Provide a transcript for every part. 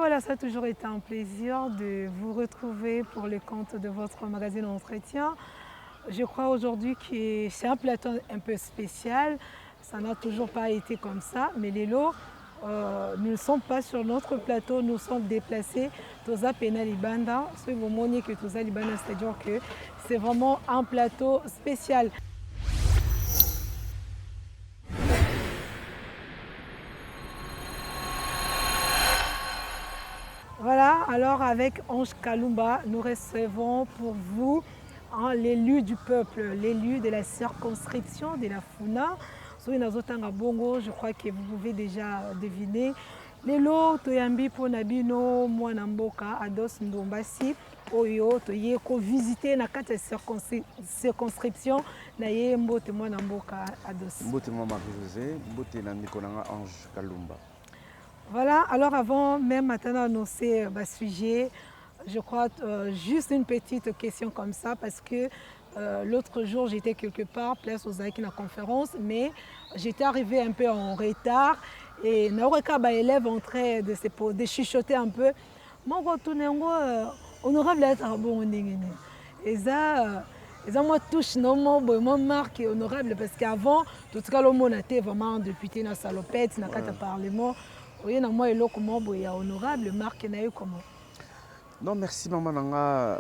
voilà, ça a toujours été un plaisir de vous retrouver pour le compte de votre magazine Entretien. Je crois aujourd'hui que c'est un plateau un peu spécial. Ça n'a toujours pas été comme ça, mais les lots, nous ne sommes pas sur notre plateau, nous sommes déplacés. Toza Pena Libanda, ce que vous montrez que Toza Libanda, c'est-à-dire que c'est vraiment un plateau spécial. Voilà, alors avec Ange Kalumba, nous recevons pour vous l'élu du peuple, l'élu de la circonscription de la Funa. Bongo, je crois que vous pouvez déjà deviner. Lelo toyambi po nabino mwana mboka Ados Ndombasi oyo toye ko visiter na kati circonscription na ye mbote mwana mboka Ados. Mbote mwa Marie-José, mbote na Nikonanga Ange Kalumba. Voilà, alors avant même d'annoncer le sujet, je crois juste une petite question comme ça parce que l'autre jour j'étais quelque part, place aux Aïki, la conférence, mais j'étais arrivée un peu en retard et Naureka élève en train de chuchoter un peu. Moi, honorable être bon, et ça, moi touche non moi marque honorable parce qu'avant tout cas le monde était vraiment député dans salopette, dans le parlement. Oui, non, moi, il honorable, Marc n'a eu comment? Non, merci maman Nanga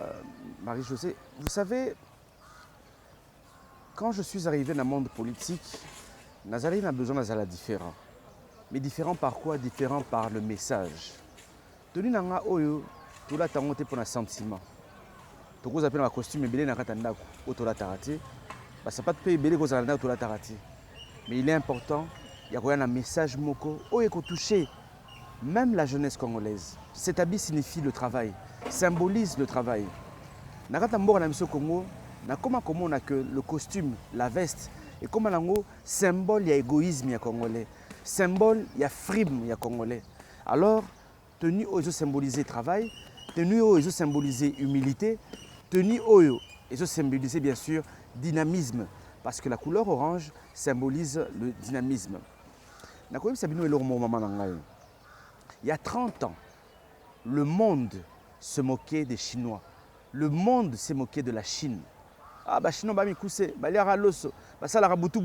Marie-José. Vous savez, quand je suis arrivé dans le monde politique, Nazaré a besoin d'être différent. Mais différent par quoi? Différent par le message. Tenu Nanga Oyo, tout là, tu as pour un sentiment. Tu as appelé un costume, belé na katanda, autola tarate. Ça pas de payer belé aux alanda, autola tarate. Mais il est important. Il y a un message moko qui a touché même la jeunesse congolaise. Cet habit signifie le travail, symbolise le travail. Nakata mbora na miso Congo, na comment on a que le costume, la veste et comme lango symbole ya égoïsme ya congolais, symbole ya frime ya congolais. Alors tenue oyo symboliser travail, tenue oyo symboliser humilité, tenue oyo symboliser bien sûr dynamisme parce que la couleur orange symbolise le dynamisme. Il y a 30 ans, le monde se moquait des Chinois. Le monde s'est moqué de la Chine. Ah, bah, Chinois, bah, ça la butu.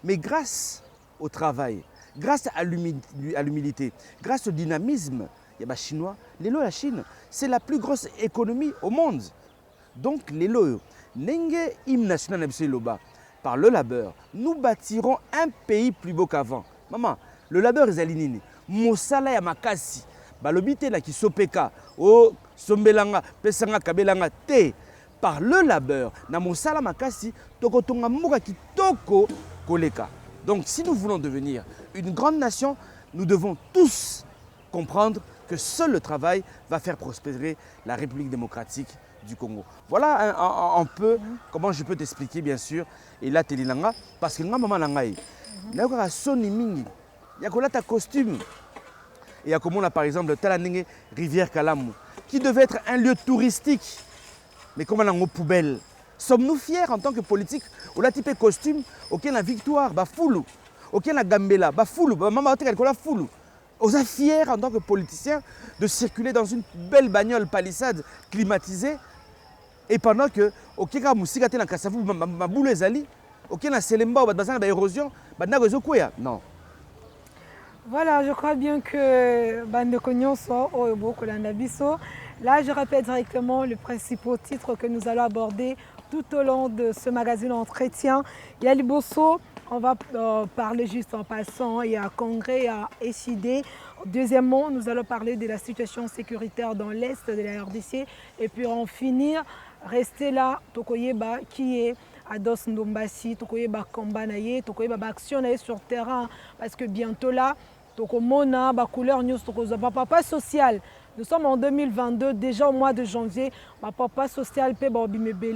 Mais grâce au travail, grâce à l'humilité, grâce au dynamisme, il y a Chinois. La Chine, c'est la plus grosse économie au monde. Donc, Nenge hymne national par le labeur, nous bâtirons un pays plus beau qu'avant. Maman, le labeur est aligné. Mosala ya makasi. Balobite la ki sopeka. O sombelanga, pesanga kabelanga te. Par le labeur, na mosala makasi, tokotonga mboka kitoko koleka. Donc si nous voulons devenir une grande nation, nous devons tous comprendre que seul le travail va faire prospérer la République démocratique du Congo. Voilà un peu comment je peux t'expliquer bien sûr. Et là, Télinanga, parce que nga maman nangai, n'a soni mingi, ya kolata costume. Et ya comme on a par exemple Talanenge Rivière Kalamu, qui devait être un lieu touristique. Mais comme on a une poubelle. Sommes-nous fiers en tant que politique? On a typé costume, auquel la victoire, bah foulou, auquel la gambela, bah foulou, bah maman a foulou. On est fiers en tant que politiciens de circuler dans une belle bagnole palissade climatisée. Et pendant que, au Kika Moussika na Kassavou, ma boule ezali, au Kena Selemba, au Badbazan, l'érosion, Badnagozo Kouya. Non. Voilà, je crois bien que Bande Cognon soit au Bokolandabiso. Là, je répète directement les principaux titres que nous allons aborder tout au long de ce magazine Entretien. Il y a Liboso, on va parler juste en passant. Il y a Congrès à SID. Deuxièmement, nous allons parler de la situation sécuritaire dans l'Est de la RDC. Et puis en finir, restez là, Tokoyeba, qui est Ados Ndombasi, Tokoyeba Kambanaye, Tokoyeba Action sur terrain. Parce que bientôt là, Tokomona, couleur news, Tokozaba, papa social. Nous sommes en 2022, déjà au mois de janvier, ma papa social,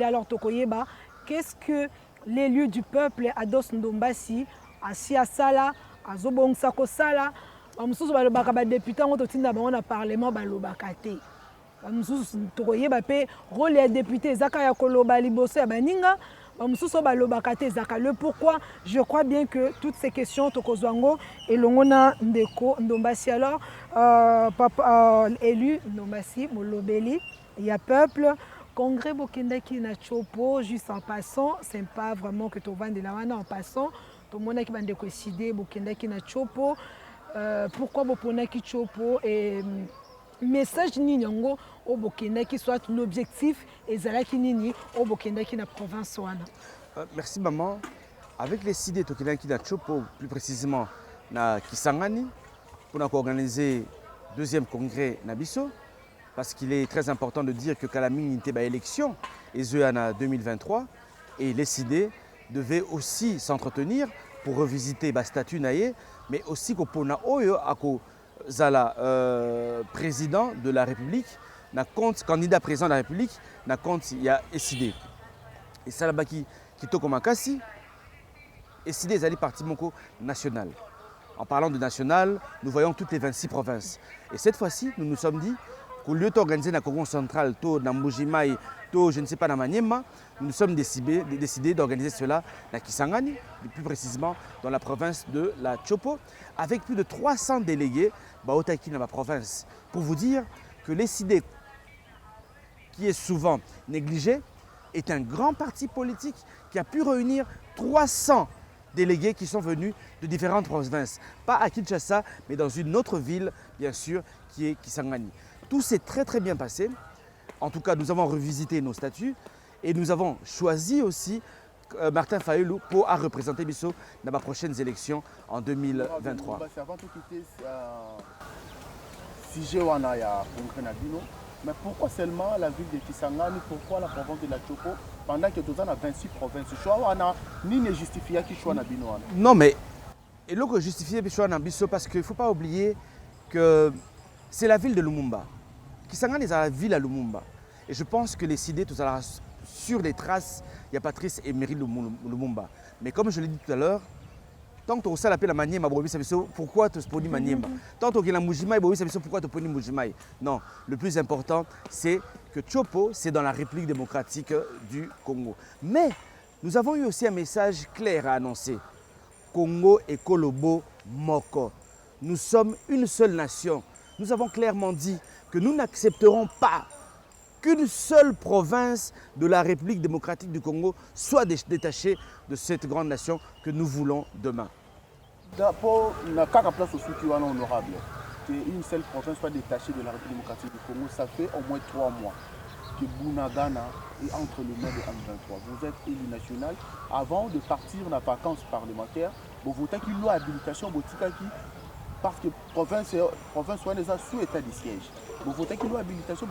alors Tokoyeba, qu'est-ce que l'élu du peuple, Ados Ndombasi, Asia Sala, Azobong Sako Sala, Amsous Balobaka député, on a parlement Balobakate. Amsous Tokoyeba, rôle des députés, Zakaya Koloba Liboso, Baninga, Le pourquoi, je crois bien que toutes ces questions, Tokozwango et Longona Ndeko, Ndombasi alors, élu, Ndombasi, Molobeli, il y a peuple, congrès Bokendaki na Chopo, juste en passant, c'est pas vraiment que tu vas de la en passant, tout le monde qui va décider Bokendaki na Chopo, pourquoi Boponaki Chopo et message nini yango au Bokendaki soit l'objectif et zalaki nini au Bokendaki na province wana. Merci maman. Avec les idées Tokendaki na Chopo, plus précisément na Kisangani, pour organiser deuxième congrès na biso, parce qu'il est très important de dire que Kalamine n'était pas élection et en 2023 et les idées devaient aussi s'entretenir pour revisiter le statut naïe, mais aussi qu'on a oyo ako zala président de la République, na compte candidat président de la République, na compte il y a SID. Et ça là-bas qui toko makasi, SID est allé parti moko national. En parlant de national, nous voyons toutes les 26 provinces. Et cette fois-ci, nous nous sommes dit qu'au lieu d'organiser la Congo centrale, dans Mbujimai, je ne sais pas, dans Maniema, nous nous sommes décidés d'organiser cela à Kisangani, plus précisément dans la province de la Chopo, avec plus de 300 délégués Baotaki dans ma province. Pour vous dire que l'ECD, qui est souvent négligé, est un grand parti politique qui a pu réunir 300 délégués qui sont venus de différentes provinces. Pas à Kinshasa, mais dans une autre ville, bien sûr, qui est Kisangani. Tout s'est très très bien passé. En tout cas, nous avons revisité nos statuts et nous avons choisi aussi Martin Fayulu pour représenter Bisso dans les prochaines élections en 2023. Avant de quitter sujet wana ya congrès na bino, mais pourquoi seulement la ville de Kisangani, pourquoi la province de la Chopo pendant que nous avons 26 provinces? Choix wana ni ne justifia qui choix na bino wana. Non mais et là que justifier choix na biso parce qu'il faut pas oublier que c'est la ville de Lumumba. Kisangani est la ville à Lumumba. Et je pense que les CD, tout à sur les traces, il y a Patrice et Mery Lumumba. Mais comme je l'ai dit tout à l'heure, tant que tu as la Maniema, pourquoi tu as Maniema? Tant que tu as Mujimai, pourquoi tu as Mujimai? Non, le plus important, c'est que Chopo, c'est dans la République démocratique du Congo. Mais nous avons eu aussi un message clair à annoncer. Congo et Kolobo Moko. Nous sommes une seule nation. Nous avons clairement dit que nous n'accepterons pas qu'une seule province de la République démocratique du Congo soit détachée de cette grande nation que nous voulons demain. Pour la place au soutien honorable, qu'une seule province soit détachée de la République démocratique du Congo, ça fait au moins 3 mois que Bunagana est entre les mains de M23. Vous êtes élu national. Avant de partir en vacances parlementaires, vous votez qu'il y a habilitation parce que la province soit sous état de siège. Vous votez qu'il y a habilitation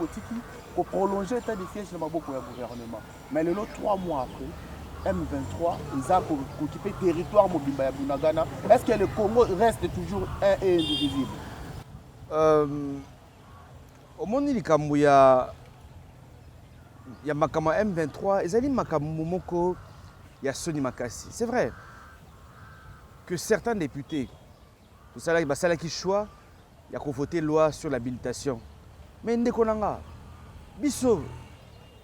pour prolonger l'état de siège dans le gouvernement. Mais le 3 mois après, M23, ils ont occupé le territoire mobile de Bunagana. Est-ce que le Congo reste toujours un et indivisible? Au monde, il y a Makama M23, il y a Makamumoko, il y a Soni Makassi. C'est vrai que certains députés, tout ça, il qui choix, il y a voté loi sur l'habilitation. Mais Ndekonanga, Bisso,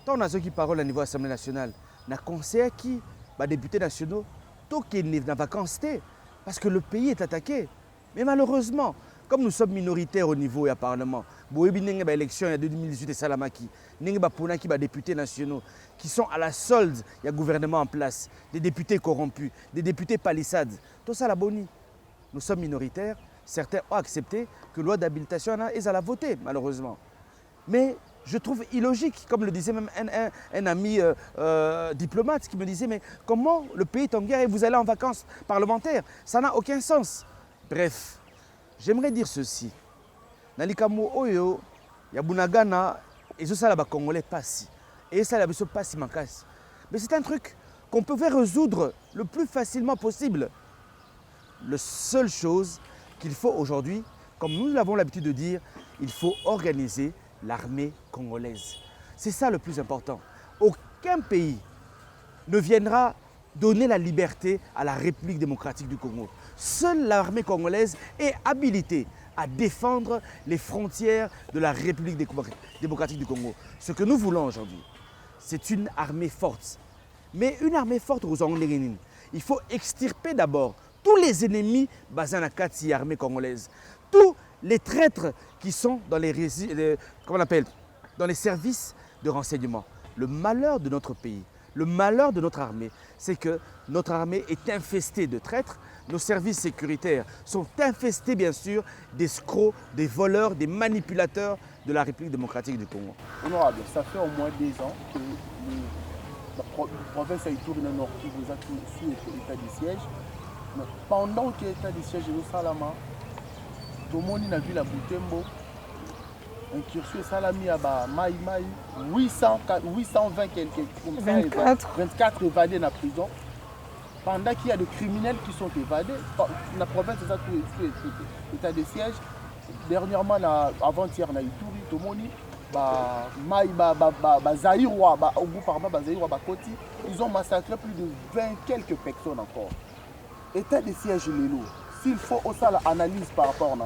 tant on a ceux qui parlent au niveau de l'Assemblée nationale, na conseil qui, députés nationaux, tout qui est en vacances, parce que le pays est attaqué. Mais malheureusement, comme nous sommes minoritaires au niveau du Parlement, il y a des élections en 2018 et Salamaki, il y a des députés nationaux qui sont à la solde, il y a un gouvernement en place, des députés corrompus, des députés palissades. Tout ça, la bonne. Nous sommes minoritaires, certains ont accepté que la loi d'habilitation est à la voter, malheureusement. Mais je trouve illogique, comme le disait même un ami diplomate qui me disait, mais comment le pays est en guerre et vous allez en vacances parlementaires? Ça n'a aucun sens. Bref, j'aimerais dire ceci. Nalikamo Oyo, Yabunagana, et ça là-bas Congolais passi. Et ça là-bas passi makasi. Mais c'est un truc qu'on pouvait résoudre le plus facilement possible. La seule chose qu'il faut aujourd'hui, comme nous l'avons l'habitude de dire, il faut organiser l'armée congolaise. C'est ça le plus important. Aucun pays ne viendra donner la liberté à la République démocratique du Congo. Seule l'armée congolaise est habilitée à défendre les frontières de la République démocratique du Congo. Ce que nous voulons aujourd'hui, c'est une armée forte. Mais une armée forte, il faut extirper d'abord tous les ennemis basés dans la armée congolaise. Tous les traîtres qui sont dans comment on appelle, dans les services de renseignement. Le malheur de notre pays, le malheur de notre armée, c'est que notre armée est infestée de traîtres. Nos services sécuritaires sont infestés, bien sûr, d'escrocs, des voleurs, des manipulateurs de la République démocratique du Congo. Honorable, ça fait au moins 2 ans que la province a été tournée nord qui vous a sous état de siège. Mais pendant que l'état de siège est au Salama, tout le monde a vu la Boutembo, incursion Salami à Maï, 820 quelques, 24 évadés dans la prison. Pendant qu'il y a des criminels qui sont évadés, la province est sous état de siège. Dernièrement, avant-hier, on a eu tout le monde. Ils ont massacré plus de 20 quelques personnes encore. État de siège, s'il faut aussi l'analyse par rapport à nous,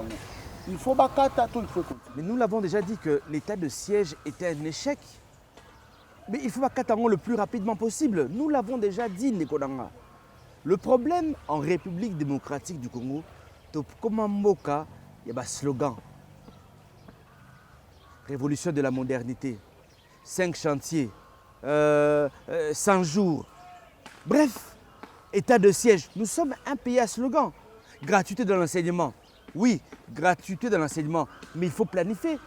il faut continuer. Mais nous l'avons déjà dit que l'état de siège était un échec. Mais il faut le plus rapidement possible. Nous l'avons déjà dit, Nikodanga. Le problème en République démocratique du Congo, comme un moka, il y a un slogan. Révolution de la modernité, 5 chantiers, 100 jours. Bref, état de siège. Nous sommes un pays à slogan. Gratuité de l'enseignement. Oui, gratuité de l'enseignement. Mais il faut planifier.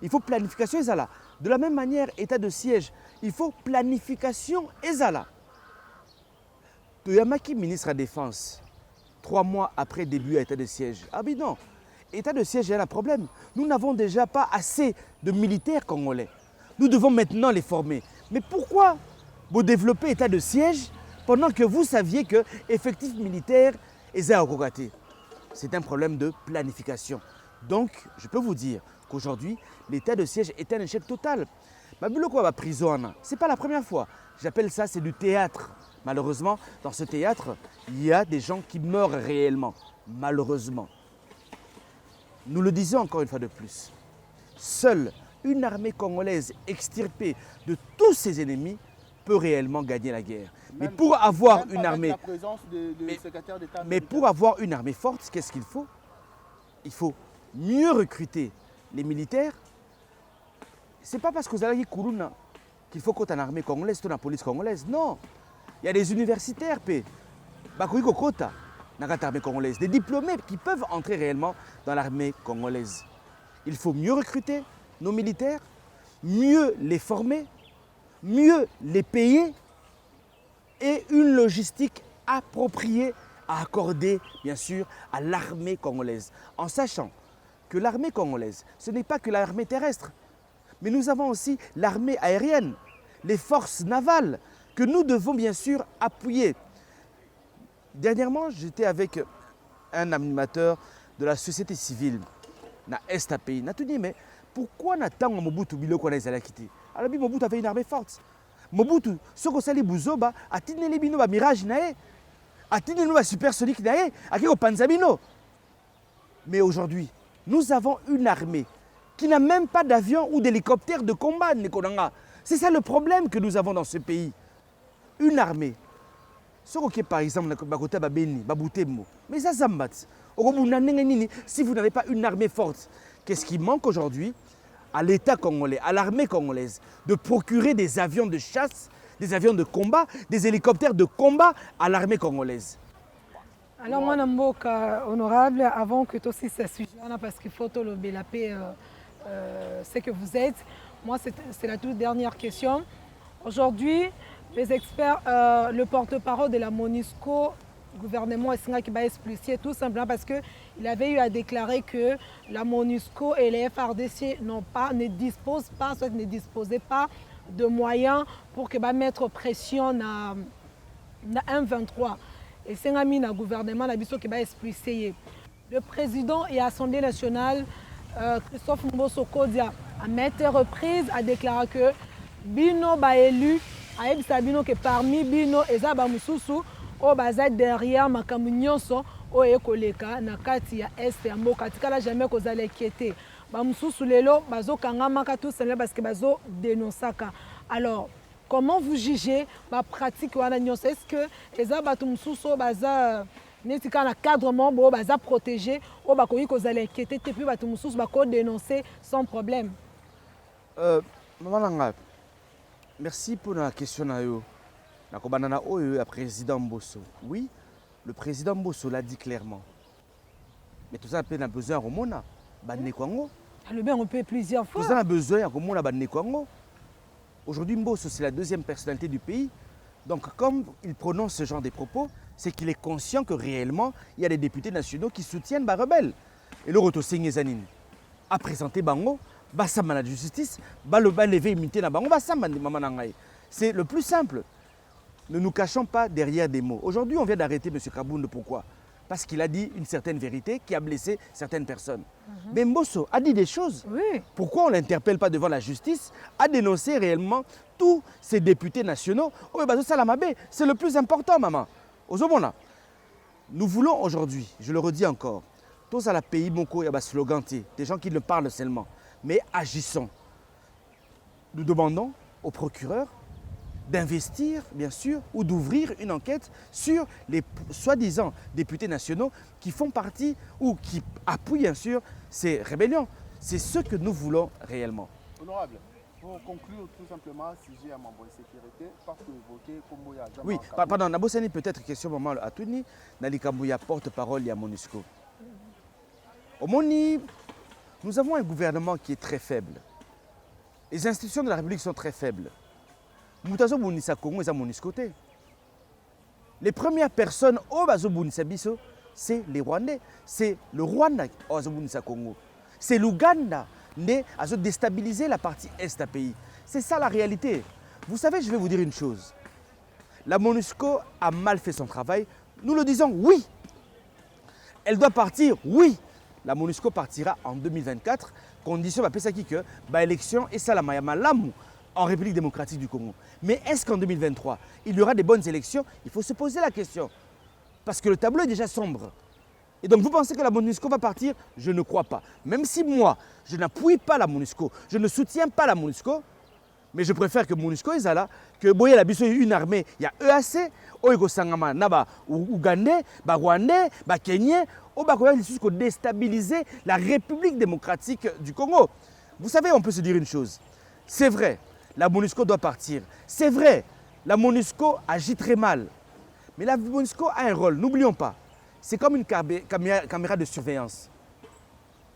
Il faut planification ezala. De la même manière, état de siège. Il faut planification ezala. Toyamaki, ministre de la Défense, 3 mois après début à état de siège. Ah oui, non. État de siège, il y a un problème. Nous n'avons déjà pas assez de militaires congolais. Nous devons maintenant les former. Mais pourquoi vous développez état de siège pendant que vous saviez que l'effectif militaire est à Okokate? C'est un problème de planification. Donc, je peux vous dire qu'aujourd'hui, l'état de siège est un échec total. Ce n'est pas la première fois. J'appelle ça, c'est du théâtre. Malheureusement, dans ce théâtre, il y a des gens qui meurent réellement. Malheureusement. Nous le disons encore une fois de plus. Seule une armée congolaise extirpée de tous ses ennemis peut réellement gagner la guerre. Mais pour avoir une armée, mais pour avoir une armée forte, qu'est-ce qu'il faut? Il faut mieux recruter les militaires. Ce n'est pas parce que vous avez Kourouna qu'il faut qu'on ait une armée congolaise ou une police congolaise. Non. Il y a des universitaires, armée congolaise, des diplômés qui peuvent entrer réellement dans l'armée congolaise. Il faut mieux recruter nos militaires, mieux les former, mieux les payer et une logistique appropriée à accorder, bien sûr, à l'armée congolaise. En sachant que l'armée congolaise, ce n'est pas que l'armée terrestre, mais nous avons aussi l'armée aérienne, les forces navales, que nous devons bien sûr appuyer. Dernièrement, j'étais avec un animateur de la société civile dans l'Est pays. Je me suis dit, mais pourquoi Nathan Mobutu Biloko na ezala kiti? Alors Mobutu avait une armée forte. Mobutu, ce que sali Buzoba, a tenu les bino ba Mirage nae, a tenu les supersonique nae, a kiko Panzabino. Mais aujourd'hui, nous avons une armée qui n'a même pas d'avion ou d'hélicoptère de combat, Nikodanga. C'est ça le problème que nous avons dans ce pays. Une armée. Ce qui est par exemple, mais ça zambat. Si vous n'avez pas une armée forte, qu'est-ce qui manque aujourd'hui à l'État congolais, à l'armée congolaise, de procurer des avions de chasse, des avions de combat, des hélicoptères de combat à l'armée congolaise? Alors moi, Namboka, honorable, avant que tu aussi ce sujet, parce qu'il faut la paix, c'est que vous êtes. Moi, c'est la toute dernière question. Aujourd'hui, les experts, le porte-parole de la MONUSCO, gouvernement qui va expliquer tout simplement parce qu'il avait eu à déclarer que la MONUSCO et les FRDC ne disposaient pas de moyens pour que mettre pression na M23. Et c'est un gouvernement qui va expliquer. Le président et l'Assemblée nationale, Christophe Mbosso Kodia, à maintes reprises a déclaré que Bino ba élu ayebisa bino que parmi bino eza ba mususu o baza derrière makambo nyonso o ekoleka na kati ya est ya mboka tikala jamais kozala inquiété ba mususu lelo bazokanga maka tout simplement parce que bazo dénonçaka. Alors comment vous jugez la pratique wana nyonso? Est-ce que eza bato mosusu baza neti ka na cadrement bo baza protégé o bakoki kozala inquiété te puis bato mosusu bako dénoncer sans problème? Maman Nanga, merci pour la question na yo. Na kobana na oyo ya président Mbosso. Oui, le président Mbosso l'a dit clairement. Mais tout ça a besoin de Romona, Banekwango. Le bien on peut plusieurs fois. Tout ça a besoin de Romona, Banekwango. Aujourd'hui, Mbosso, c'est la deuxième personnalité du pays. Donc, comme il prononce ce genre de propos, c'est qu'il est conscient que réellement, il y a des députés nationaux qui soutiennent les rebelles. Et le Roto Sengezanin a présenté Bango, Bassama la justice, Baloba levé imité na Bango, Bassama Maman Nangaï. C'est le plus simple. Ne nous cachons pas derrière des mots. Aujourd'hui, on vient d'arrêter M. Kabound. Pourquoi? Parce qu'il a dit une certaine vérité qui a blessé certaines personnes. Mais Mbosso a dit des choses. Oui. Pourquoi on ne l'interpelle pas devant la justice? A dénoncé réellement tous ces députés nationaux. C'est le plus important, maman. Nous voulons aujourd'hui, je le redis encore, tous à la pays, Moko, il y a des slogans, des gens qui le parlent seulement, mais agissons. Nous demandons au procureur d'investir, bien sûr, ou d'ouvrir une enquête sur les soi-disant députés nationaux qui font partie ou qui appuient, bien sûr, ces rébellions. C'est ce que nous voulons réellement. Honorable, pour conclure tout simplement, sujet à membre de sécurité, parce que vous évoquez Kombo ya Jama. Oui, pardon, Nabosani peut-être question maman à Touni, Nali Kambouya porte-parole à MONUSCO. Au Moni, nous avons un gouvernement qui est très faible. Les institutions de la République sont très faibles. Moutazo Bounissa Congo et MONUSCO. Les premières personnes au Bazo Bounissa Biso, c'est les Rwandais. C'est le Rwanda au Bounissa Congo. C'est l'Ouganda né à se déstabiliser la partie est du pays. C'est ça la réalité. Vous savez, je vais vous dire une chose. La MONUSCO a mal fait son travail. Nous le disons, oui. Elle doit partir, oui. La MONUSCO partira en 2024. Condition, que l'élection et ça la Mayamalamou en République démocratique du Congo. Mais est-ce qu'en 2023, il y aura des bonnes élections? Il faut se poser la question. Parce que le tableau est déjà sombre. Et donc vous pensez que la MONUSCO va partir? Je ne crois pas. Même si moi, je n'appuie pas la MONUSCO, je ne soutiens pas la MONUSCO, mais je préfère que MONUSCO est là, que Boye la Bisso une armée. Il y a EAC, Oego Sangama, Naba, Ougandais, Rwandais, Kenyans, au Bakoya, jusqu'à déstabiliser la République démocratique du Congo. Vous savez, on peut se dire une chose. C'est vrai, la MONUSCO doit partir. C'est vrai, la MONUSCO agit très mal. Mais la MONUSCO a un rôle, n'oublions pas. C'est comme une caméra de surveillance.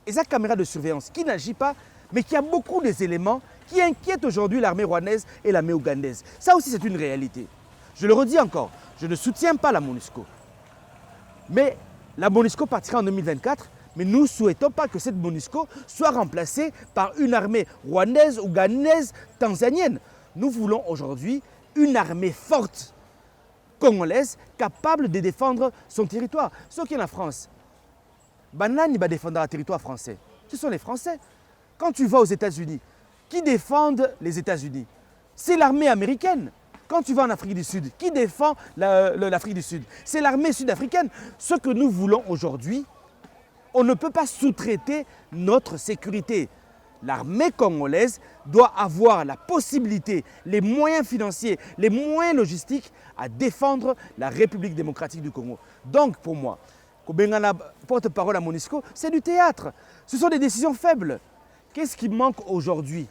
Et cette caméra de surveillance qui n'agit pas, mais qui a beaucoup d'éléments qui inquiètent aujourd'hui l'armée rwandaise et l'armée ougandaise. Ça aussi, c'est une réalité. Je le redis encore, je ne soutiens pas la MONUSCO. Mais la MONUSCO partira en 2024, mais nous ne souhaitons pas que cette MONUSCO soit remplacée par une armée rwandaise, ougandaise, tanzanienne. Nous voulons aujourd'hui une armée forte, congolaise, capable de défendre son territoire. Ce qui est la France. Banani va défendre le territoire français. Ce sont les Français. Quand tu vas aux États-Unis, qui défendent les États-Unis? C'est l'armée américaine. Quand tu vas en Afrique du Sud, qui défend l'Afrique du Sud? C'est l'armée sud-africaine. Ce que nous voulons aujourd'hui, on ne peut pas sous-traiter notre sécurité. L'armée congolaise doit avoir la possibilité, les moyens financiers, les moyens logistiques à défendre la République démocratique du Congo. Donc pour moi, Kobengana porte-parole à MONUSCO, c'est du théâtre. Ce sont des décisions faibles. Qu'est-ce qui manque aujourd'hui?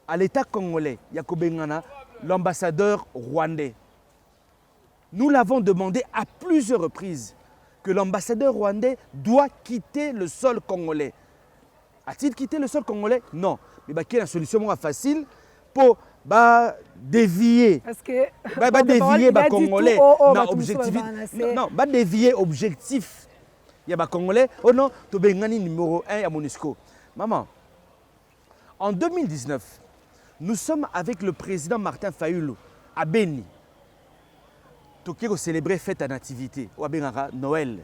À l'État congolais, il y a Kobengana, l'ambassadeur rwandais. Nous l'avons demandé à plusieurs reprises que l'ambassadeur rwandais doit quitter le sol congolais. A-t-il quitté le sol congolais? Non. Mais il y a une solution facile pour dévier. Parce que dévier les Congolais. Non, dévier objectif. Il y a des Congolais. Oh non, tu es numéro 1 à MONUSCO. Maman, en 2019, nous sommes avec le président Martin Fayulu à Beni. Tu as célébré fête à nativité. Ou à Noël.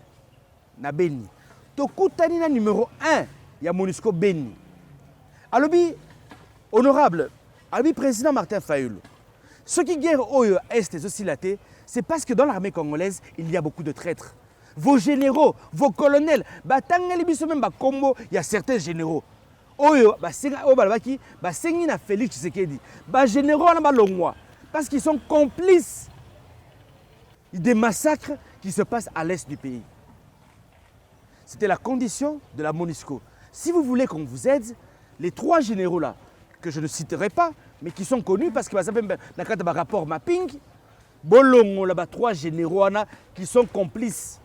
Na Beni. Tu as numéro 1. Il y a MONUSCO Beni. Alors, honorable, alors président Martin Fayulu, ce qui guerre au Est et aussi laté, c'est parce que dans l'armée congolaise, il y a beaucoup de traîtres. Vos généraux, vos colonels, il y a certains généraux. oyo balabaki basengi na Félix Tshisekedi bagénéraux wana balongwa parce qu'ils sont complices des massacres qui se passent à l'est du pays. C'était la condition de la MONUSCO. Si vous voulez qu'on vous aide, les 3 généraux là, que je ne citerai pas, mais qui sont connus parce que dans le rapport mapping, bolongo là 3 généraux qui sont complices.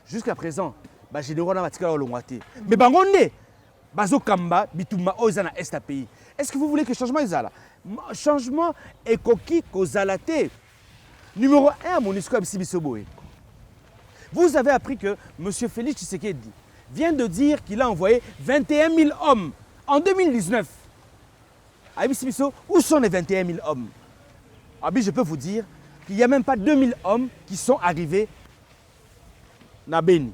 Jusqu'à présent, les généraux là mais bangonde bazo kamba bituma ozana est pays. Est-ce que vous voulez que changement ezala? Changement ekoki kozalate. Numéro 1 MONUSCO Abisibisoboe. Vous avez appris que M. Félix Tshisekedi vient de dire qu'il a envoyé 21 000 hommes en 2019. Abisibiso, où sont les 21 000 hommes? Je peux vous dire qu'il n'y a même pas 2 000 hommes qui sont arrivés à Beni.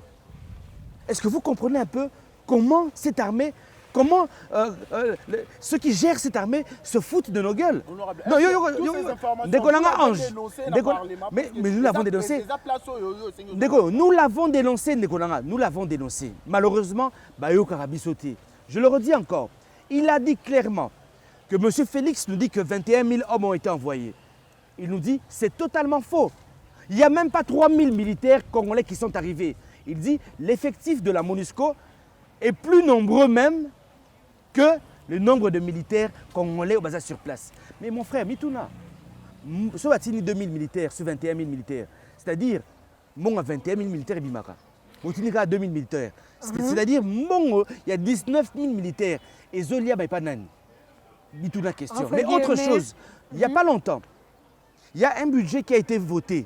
Est-ce que vous comprenez un peu comment cette armée, comment ceux qui gèrent cette armée se foutent de nos gueules? Non, mais nous l'avons dénoncé. Nous l'avons dénoncé, nous l'avons dénoncé. Malheureusement, je le redis encore, il a dit clairement que M. Félix nous dit que 21 000 hommes ont été envoyés. Il nous dit que c'est totalement faux. Il n'y a même pas 3 000 militaires congolais qui sont arrivés. Il dit que l'effectif de la MONUSCO est plus nombreux même que le nombre de militaires congolais au bazar sur place. Mais mon frère, Mituna, sur 2 000 militaires, sur 21 000 militaires, c'est-à-dire, mon a 21 000 militaires et Bimaka. Moutinika a 2 000 militaires. C'est-à-dire, mon, il y a 19 000 militaires. Et Zolia, il n'y a pas nani. Mituna question. Mais autre chose, il n'y a pas longtemps, il y a un budget qui a été voté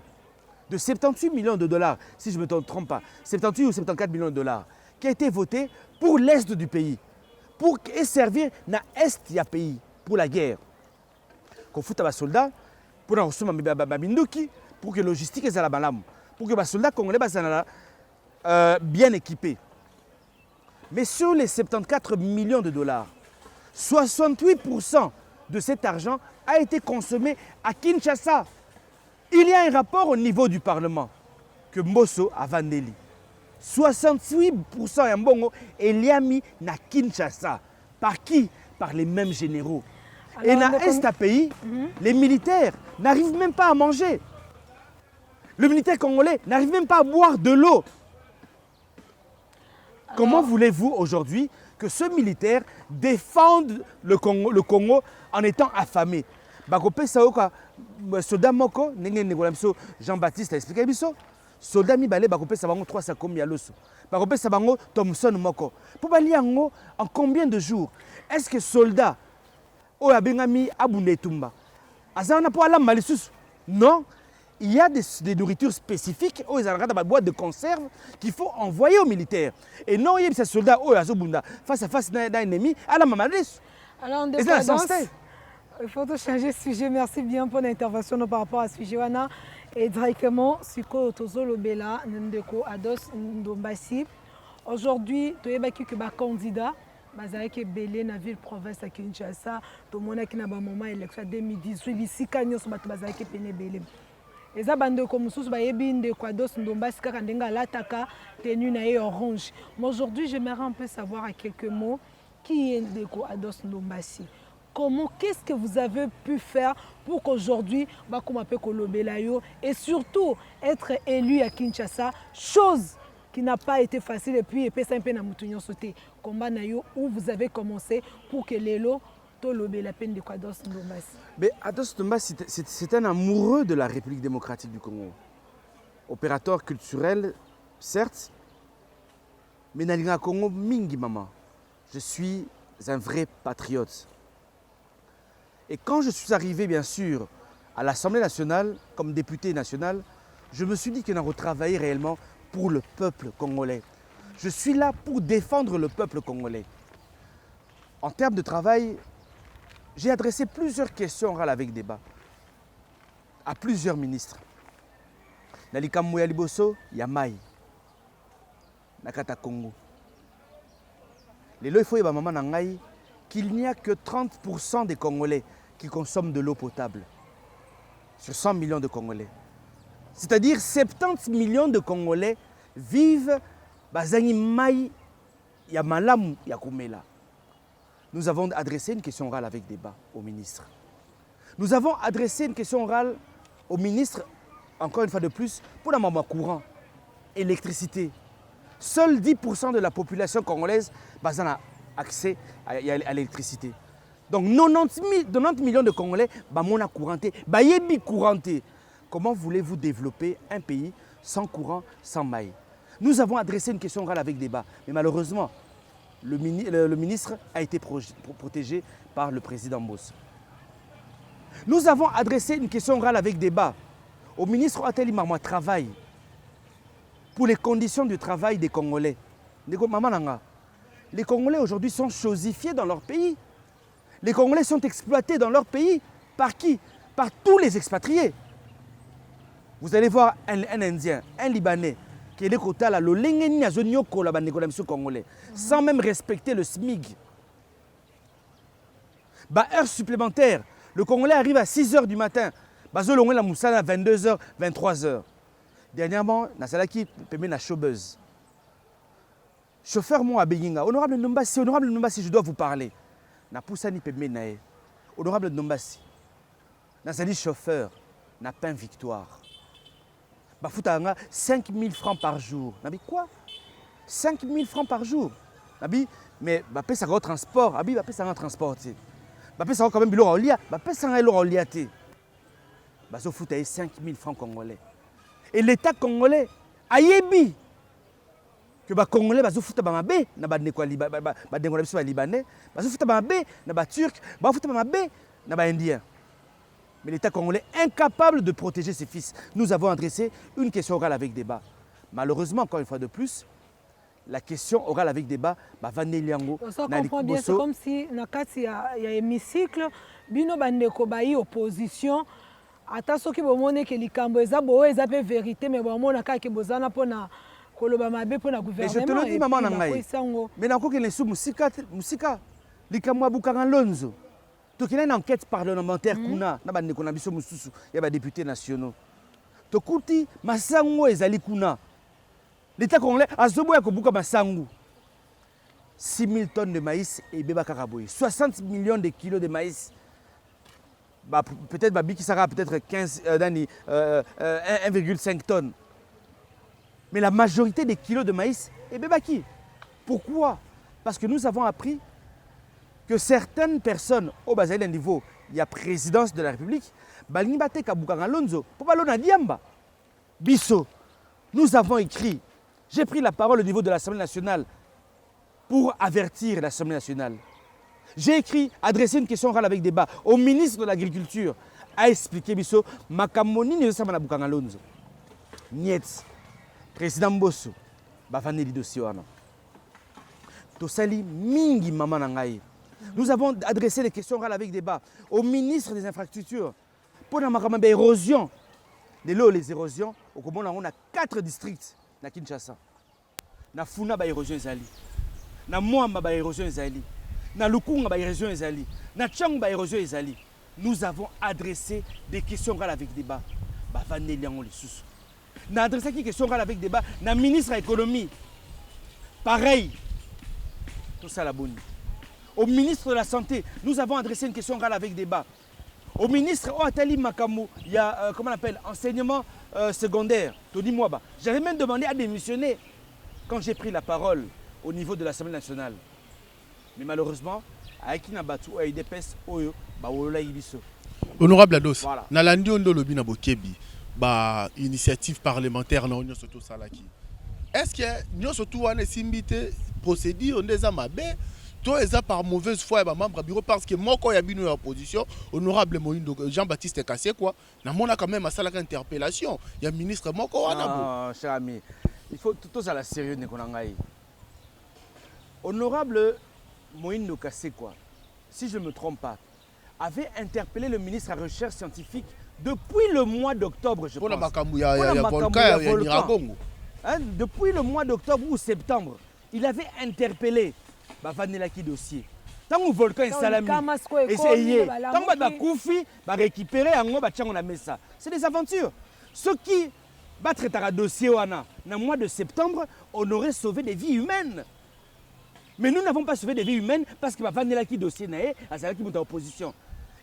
de 78 millions de dollars, si je ne me trompe pas, 78 ou 74 millions de dollars, qui a été voté pour l'Est du pays, pour servir dans l'Est du pays, pour la guerre. Qu'on fout à soldats, pour pour que la logistique soit pour que les soldats congolais soient bien équipés. Mais sur les 74 millions de dollars, 68% de cet argent a été consommé à Kinshasa. Il y a un rapport au niveau du Parlement que Mbosso a Vandeli. 68% de Mbongo est mis à Kinshasa. Par qui? Par les mêmes généraux. Alors, et dans l'Est pays, les militaires n'arrivent même pas à manger. Le militaire congolais n'arrive même pas à boire de l'eau. Comment voulez-vous aujourd'hui que ce militaire défende le Congo en étant affamé? Soldat moko, Jean-Baptiste a expliqué ça. Soldat mibale bakopesa bango 300 komi ya loso. Bakopesa bango Thomson moko. Pour baliango en combien de jours? Est-ce que soldat oyo abengami Abundetumba azana po ala malisusu? Non. Il y a des nourritures spécifiques aux boîtes de conserve qu'il faut envoyer aux militaires. Et non, il y a des soldats face à face d'un ennemi à la mamadis. Alors, il faut changer de sujet. Merci bien pour l'intervention par rapport à ce sujet. Et directement, Siko Tozolo Bela, Ndeko Ados Ndombasi. Aujourd'hui, tu es un candidat. Bazalaki belé na ville province à Kinshasa. Tout le monde qui n'a pas moment élection 2018. Ici, quand nous sommes bazalaki peine belé. Eza bandeko mususu bayebi ndeko Ados Ndombasi kaka ndenga lataka tenue na orange. Mais aujourd'hui, j'aimerais un peu savoir à quelques mots qui est ndeko Ados Ndombasi. Comment, qu'est-ce que vous avez pu faire pour qu'aujourd'hui, et surtout être élu à Kinshasa, chose qui n'a pas été facile et puis combat où vous avez commencé pour que l'élo la peine de Ados Ndombasi. Mais Ados Ndombasi, c'est un amoureux de la République démocratique du Congo. Opérateur culturel, certes, mais dans Congo, mingi maman. Je suis un vrai patriote. Et quand je suis arrivé, bien sûr, à l'Assemblée nationale, comme député national, je me suis dit que nous avons travaillé réellement pour le peuple congolais. Je suis là pour défendre le peuple congolais. En termes de travail, j'ai adressé plusieurs questions orales avec débat à plusieurs ministres. Nalika Mouya Liboso, Yamai, Nakata Congo. Les lois, il faut maman nangai qu'il n'y a que 30% des Congolais qui consomment de l'eau potable sur 100 millions de Congolais. C'est-à-dire 70 millions de Congolais vivent bazangi mai ya malamu ya komela. nous avons adressé une question orale avec débat au ministre. Nous avons adressé une question orale au ministre, encore une fois de plus, pour le moment courant, électricité. Seuls 10% de la population congolaise a accès à l'électricité. Donc 90 millions de Congolais ont couranté, couranté. Comment voulez-vous développer un pays sans courant, sans maille? Nous avons adressé une question orale avec débat, mais malheureusement, le ministre a été protégé par le président Boss. Nous avons adressé une question orale avec débat au ministre Ateli Marmois Travail pour les conditions du travail des Congolais. Les Congolais aujourd'hui sont chosifiés dans leur pays. Les Congolais sont exploités dans leur pays. Par qui? Par tous les expatriés. Vous allez voir un Indien, un Libanais, qui est le quota là, congolais, sans même respecter le SMIG. Heure supplémentaire, le Congolais arrive à 6 h du matin. Bazolongwe la moussala à 22 h, 23 h. Dernièrement, Nasalaki payé na showbuzz. Chauffeur moi à Beyinga, honorable Nombasi, je dois vous parler. Na poussani payé nae. Honorable Nombasi. Nasali chauffeur, n'a pas une victoire. Bafoutanga 5 000 francs par jour. Nabi quoi? 5 000 francs par jour. Nabi, mais bapé ça transport. Abi bapé ça transporté. Bapé ça quand même bilo olia. Bapé ça lo oliaté. Baso foutaye 5 000 francs congolais. Et l'État congolais ayebi que ba congolais baso fouta ba mabe na ba ndeko ba ndeko biso ba libanais, baso fouta ba mabe na ba turc, ba fouta ba mabe na ba indien. Mais l'État congolais incapable de protéger ses fils. Nous avons adressé une question orale avec débat. Malheureusement, encore une fois de plus, la question orale avec débat, Vaneliango. On comprend bien, c'est comme si dans il y a hémicycle, bino bandeko bayi opposition. Ata soki bomone ke likambo eza boye eza pe vérité mais bomona ka ke bozana pona koloba mabe pona gouvernement. Je te le dis maman nangai. Mais nako ke lesu musika likambo abukanga lonzo. Donc il y a une enquête parlementaire kuna na bandeko na biso mususu ya ba députés nationaux. Tokuti masango ezali kuna. L'État congolais azoboya ko buka masango. 6 000 tonnes de maïs et beba karaboy. 60 millions de kilos de maïs. Peut-être Babi qui sera peut-être 1,5 tonnes. Mais la majorité des kilos de maïs est bébaki. Pourquoi? Parce que nous avons appris que certaines personnes au bas niveau, il y a présidence de la République, Bisso, nous avons écrit, j'ai pris la parole au niveau de l'Assemblée nationale pour avertir l'Assemblée nationale. J'ai écrit, adressé une question orale avec débat au ministre de l'Agriculture, a expliqué Bisso, Makamoni ne sama na bukanga lonzo. Niet, président Bosso, bafane dossier wana. Tosali mingi mama nangai. Nous avons adressé des questions orales avec débat au ministre des Infrastructures pour la érosion. Les érosions, on a 4 districts na Kinshasa. Na Funa ba érosion ezali. Na Mwamba ba érosion ezali. Na Lukunga ba érosion ezali. Na Tchang ba érosion ezali. Nous avons adressé des questions orales avec débat. Ba vaneliango les sous. Na adressé des questions orales avec débat na ministre de l'économie. Pareil. Tout ça la bonne. Au ministre de la Santé, nous avons adressé une question orale avec débat. Au ministre Atali Makamou, il y a, comment on appelle, enseignement secondaire, Tony Mwaba. J'avais même demandé à démissionner quand j'ai pris la parole au niveau de l'Assemblée nationale. Mais malheureusement, avec Nabatu, il dépêche Oyo, Baola Ibiso. Honorable Ados, voilà. Nalandi Ondo Lobi Nabokebi, initiative parlementaire na Union Soto Salaki. Est-ce que Union Soto a simbité procédure des Amabé? Toi, ils par mauvaise foi, les membres du bureau, parce que moi, quand il y a une opposition, honorable Jean-Baptiste Kassé, quoi, on a quand même à ça l'interpellation. Il y a un ministre Moko. Non, cher ami, il faut tout ça la sérieux. Honorable Moïno Kassé, quoi, si je ne me trompe pas, avait interpellé le ministre à recherche scientifique depuis le mois d'octobre, je pense. Depuis le mois d'octobre ou septembre, il avait interpellé. Vanelaki dossier. Tant que le volcan est salami, essayez. Tant que le koufi, récupérer un batchang on a mis ça. C'est des aventures. Ceux qui battent un dossier dans le mois de septembre, on aurait sauvé des vies humaines. Mais nous n'avons pas sauvé des vies humaines parce que Bavandela qui dossier naé, Azala qui monte en opposition.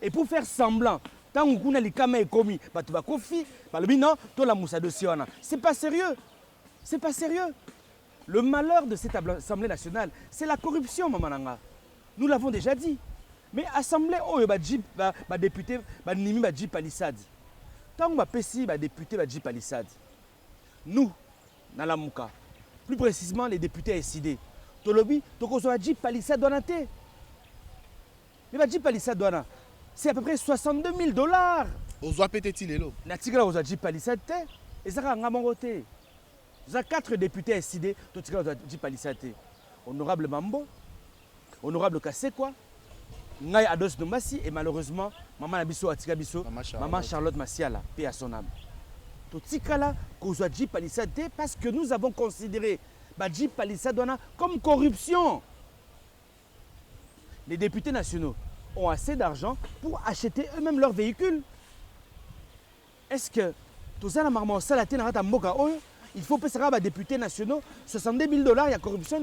Et pour faire semblant, tant qu'on a les caméras commis, tu vas confier, non, toi la moussa dossier. C'est pas sérieux. C'est pas sérieux. Le malheur de cette Assemblée nationale, c'est la corruption, mamananga. Nous l'avons déjà dit. Mais Assemblée, oh, député, Nimi, Palissade. Tant qu'on va péci, député, Palissade. Nous, dans la Mouka, plus précisément les députés SID, Tolobi, Tokozoa Dji Palissade Donate. Mais Palissade Dona, c'est à peu près 62 000 $. Ozoa peut-être il est là. Natigala Ozoa Dji Palissade, et ça a ngamongoté. Vous avez 4 députés SID, Totigala Ozoa Dji Palissade. Honorable Mambo, honorable Kassekwa, Ngaï Ados Nombassi, et malheureusement, Maman Nabiso Atika Biso, Maman Charlotte Massiala, paix à son âme. Totikala Ozoa Dji Palissade, parce que nous avons considéré Dji Palissade comme corruption. Les députés nationaux ont assez d'argent pour acheter eux-mêmes leurs véhicules. Est-ce que tout ça, il faut payer aux députés nationaux 62 000 $, il y a corruption.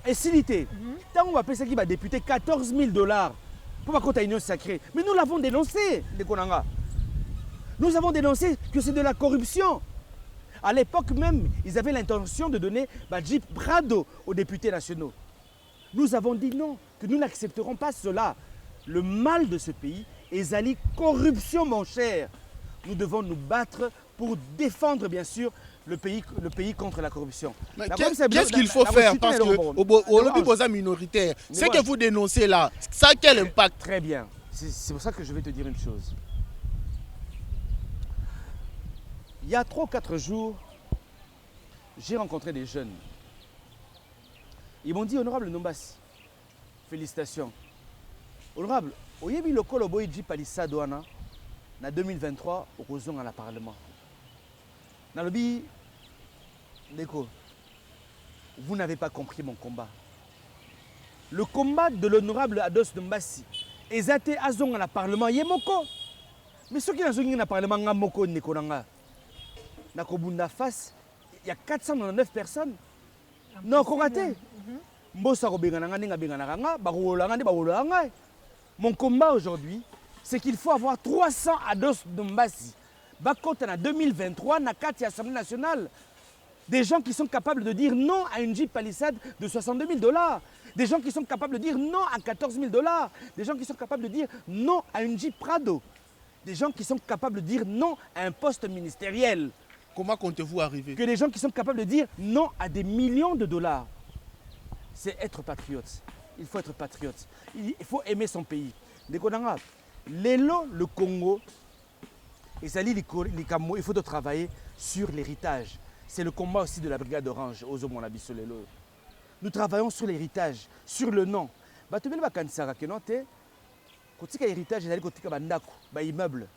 Et si l'été, tant on va payer ça qui va député 14 000 $ pour pas qu'on ait une union sacrée. Mais nous l'avons dénoncé, les Konanga. Nous avons dénoncé que c'est de la corruption. À l'époque même, ils avaient l'intention de donner Jeep Prado aux députés nationaux. Nous avons dit non, que nous n'accepterons pas cela. Le mal de ce pays est la corruption, mon cher. Nous devons nous battre pour défendre, bien sûr, le pays contre la corruption. Qu'est-ce qu'il faut faire? Parce que au lobby minoritaire, ce que vous dénoncez là, ça a quel impact? Très bien. C'est pour ça que je vais te dire une chose. Il y a 3 ou 4 jours, j'ai rencontré des jeunes. Ils m'ont dit, honorable Nombassi, félicitations. Honorable, oyebi lokolo boy Dji Palissade wana na 2023 au kozonga à la Parlement. Dans le bi, vous n'avez pas compris mon combat. Le combat de l'honorable Ados Nombassi, ezate azonga na Parlement yemoko. Mais ceux qui nazongi na Parlement ngamoko nekonanga. Na kobunda face, il y a 499 personnes. Non, Koraté. Mon combat aujourd'hui, c'est qu'il faut avoir 300 Ados Nombassi. Bakota en 2023, na Kati Assemblée nationale. Des gens qui sont capables de dire non à une Jeep Palissade de 62 000 $. Des gens qui sont capables de dire non à 14 000 $. Des gens qui sont capables de dire non à une Jeep Prado. Des gens qui sont capables de dire non à un poste ministériel. Comment comptez-vous arriver? Que des gens qui sont capables de dire non à des millions de $. C'est être patriote. Il faut être patriote. Il faut aimer son pays. L'élo, le Congo, il faut travailler sur l'héritage. C'est le combat aussi de la brigade orange. Nous travaillons sur l'héritage, sur le nom. Héritage, immeuble.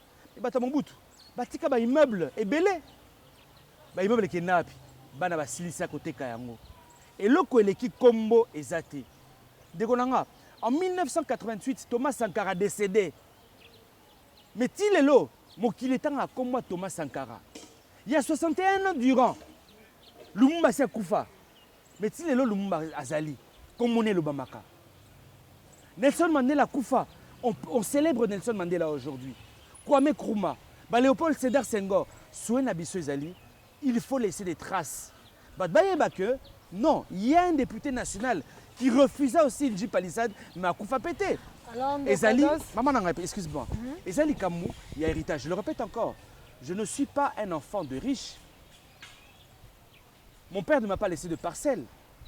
Immeuble et belé. Immeuble qui est napi. Bana basilisa côté kayango. Et le qui combo ezate. En 1988, Thomas Sankara décédé. Mais il est là, comme Thomas Sankara. Il y a 61 ans durant, Lumumba s'est Koufa. Mais il est là, Lumumba Azali, comme on est le Bamaka. Nelson Mandela Koufa. On célèbre Nelson Mandela aujourd'hui. Kwame Nkrumah, Léopold Sédar Senghor, Souena Bisso Ezali, il faut laisser des traces. Non, il y a un député national qui refusa aussi le Dji Palissade, mais à Koufa pété. Ezali, maman, excuse-moi. Ezali Kamou, il y a héritage. Je le répète encore, je ne suis pas un enfant de riche. Mon père ne m'a pas laissé de parcelles,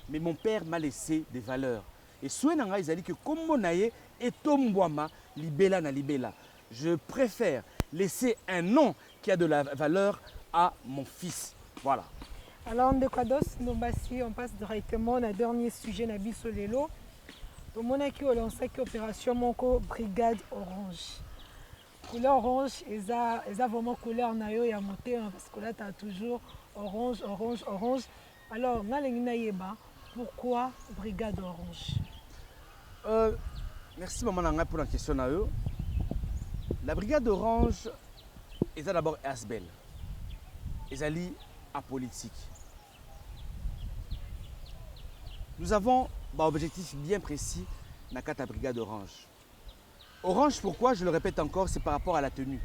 mais mon père m'a laissé des valeurs. Et Souenanga Ezali que comme Naye et Tombouama, Libela na Libela. Je préfère laisser un nom qui a de la valeur à mon fils. Voilà. Alors, de Kwados, on passe directement au dernier sujet Nabi Solelo. Au moment où on lance l'opération Monko Brigade Orange. Couleur orange, ils ont vraiment couleur nayo et à monter parce que là tu as toujours orange, orange, orange. Alors, pourquoi Brigade Orange? Merci maman Nanga pour la question. La Brigade Orange est d'abord Asbel. Ils allaient à politique. nous avons un objectif bien précis dans la brigade Orange. Orange, pourquoi? Je le répète encore, c'est par rapport à la tenue.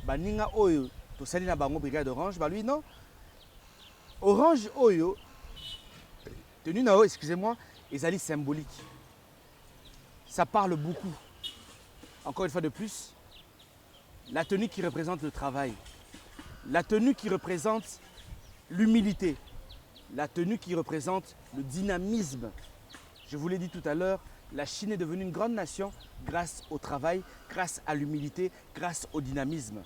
Baninga Oyo, to sali na bango brigade Orange, lui non. Orange Oyo, tenue na excusez-moi, est symbolique. Ça parle beaucoup. Encore une fois de plus, la tenue qui représente le travail, la tenue qui représente l'humilité, la tenue qui représente le dynamisme. Je vous l'ai dit tout à l'heure, la Chine est devenue une grande nation grâce au travail, grâce à l'humilité, grâce au dynamisme.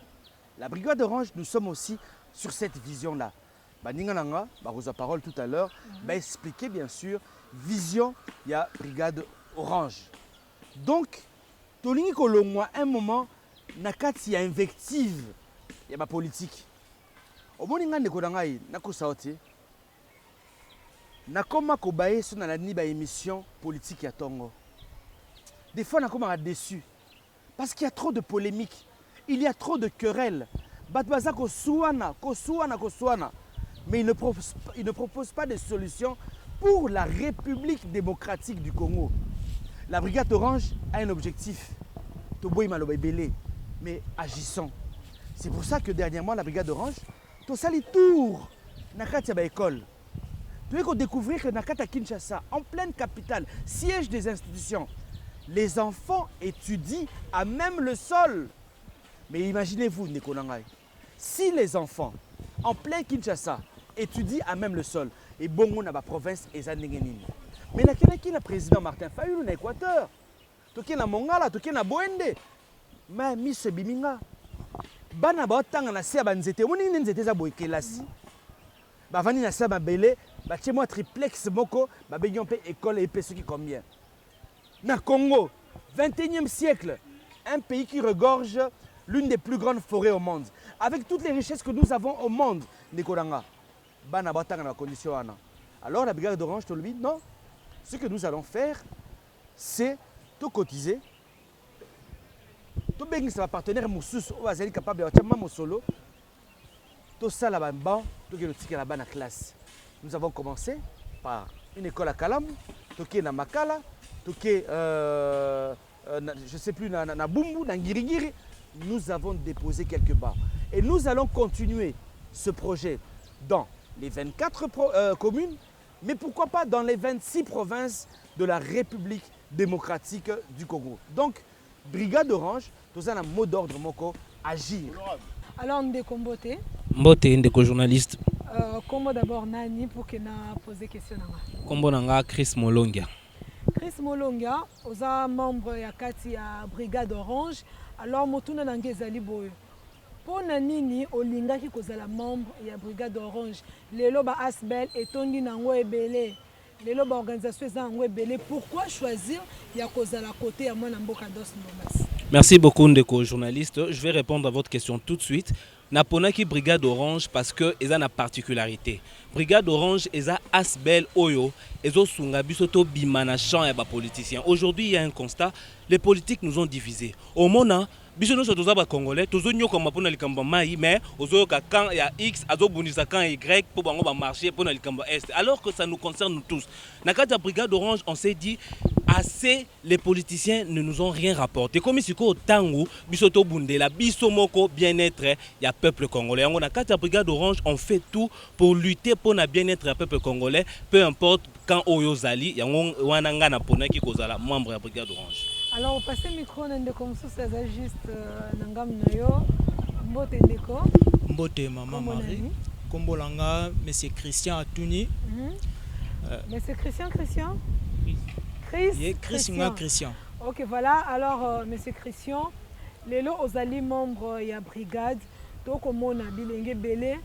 La brigade Orange, nous sommes aussi sur cette vision-là. Baningananga, Barosa Parole tout à l'heure, va expliquer bien sûr vision, il y a brigade Orange. Donc, Tolingi Kolongwa, un moment, nakati ya invective, il y a ma politique. Au moninga nekodangai, nako saote, nakoma kobaye sur la niba émission politique ya Tongo. Des fois, nakoma déçu. Parce qu'il y a trop de polémiques, il y a trop de querelles. Batbaza kosuana. Mais il ne propose pas de solution pour la République démocratique du Congo. La brigade Orange a un objectif. Toboy Malobébélé, mais agissons. C'est pour ça que dernièrement, la brigade Orange, tout ça les tours, Nakati à école. Tu veux découvrir que Nakata Kinshasa, en pleine capitale, siège des institutions, les enfants étudient à même le sol. Mais imaginez-vous, Nekonangai, si les enfants, en plein Kinshasa, étudient à même le sol, et bongo na ba province et zanengenini. Mais na président Martin Fayulu na Équateur, toki na Mongala, toki na Boende, ma Miss Biminga, bana ba tanga na sia banzete, moni nzete za boekelasi. Ba vani na sia ba belé, ba moi triplex moko, ba begion pe école et pe qui combien. Na Congo, 21e siècle, un pays qui regorge l'une des plus grandes forêts au monde, avec toutes les richesses que nous avons au monde, Nikolanga. Bana ba tanga na condition ana. Alors la brigade Orange te le dit, non. Ce que nous allons faire, c'est de cotiser. Tout bien que c'est un partenaire moussous, on va être capable de faire un solo. Tout ça là-bas, tout le ticket là-bas dans la classe. Nous avons commencé par une école à Kalam, tout qui est dans Makala, tout qui est, je ne sais plus, dans Bumbu, dans Girigiri. Nous avons déposé quelque part. Et nous allons continuer ce projet dans les 24 communes, mais pourquoi pas dans les 26 provinces de la République démocratique du Congo. Donc, brigade Orange, tout ça, un mot d'ordre, moko, agir. Alors, Ndeko Mbote. Mbote, Ndeko journaliste. Comment d'abord Nani pour que na poser question nanga. Kombo nanga Chris Molongia. Chris Molongia, oza membre ya kati ya brigade Orange. Alors, motuna nanga ezali boyo. Pona nini olingaki kozala membre ya brigade Orange. Lelo ba Asbel etondi nango ebele. Lelo ba organisation eza nango ebele. Pourquoi choisir ya kozala côté ya mwana mboka Dos Ndomas? Merci beaucoup Ndeko journaliste. Je vais répondre à votre question tout de suite. Naponaki brigade Orange parce que eza na particularité. Brigade Orange eza Asbel Oyo ezo sunga biso to bimana champ ya ba politiciens. Aujourd'hui, il y a un constat, les politiques nous ont divisés. Au mona biso no sotoza ba congolais, tozo nyoka mapona likamba mai mais ozo ka quand il y a X azo bundisa quand Y pour bango ba marcher pour na likamba Est. Alors que ça nous concerne nous tous. Na kata brigade Orange, on s'est dit assez les politiciens ne nous ont rien rapporté. Comme ici au tango biso to bundela biso moko bien-être ya peuple congolais. On a quatre brigades Orange, on fait tout pour lutter pour le bien-être du peuple congolais, peu importe quand Oyozali, yango wananga na pona ki kozala membre de la brigade Orange. Alors, on passe le micro comme ça, c'est juste nangam nayo. Mbote Ndeko. Mbote maman Marie. Kombo langa monsieur Christian Atuni. Monsieur Christian. Christian. OK, voilà. Alors monsieur Christian, lelo ozali membre ya brigade. Donc omona bilenge belé.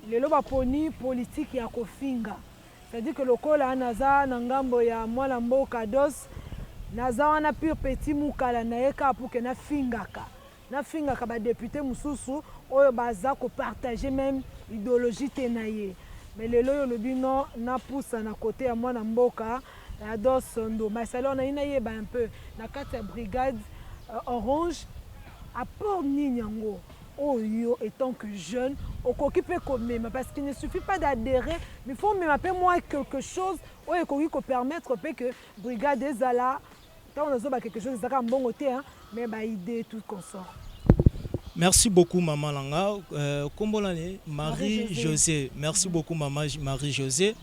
Lelo baponi politique ya kofinga. C'est-à-dire que lokola naza nangambo ya mwana mboka Dos naza wana pure petit mukala na yeka pour que na fingaka ba député mususu oyo baza ko partager même idéologie tenaye. Mais lelo yo lobi non na poussa na côté ya mwana mboka ya Dos Ndomas. Alors na ina yeba un peu na kati ya brigade Orange apport nini yango oyo étant que jeune okoki pe komema parce qu'il ne suffit pas d'adhérer mais il faut même un peu moins quelque chose oyo ekoki ko permettre pe que brigade ezala tant on a quelque chose ezaka mbongo te hein mais ba idée tout consort. Merci beaucoup maman Langa. Kombolane Marie-José. Merci beaucoup maman Marie-José.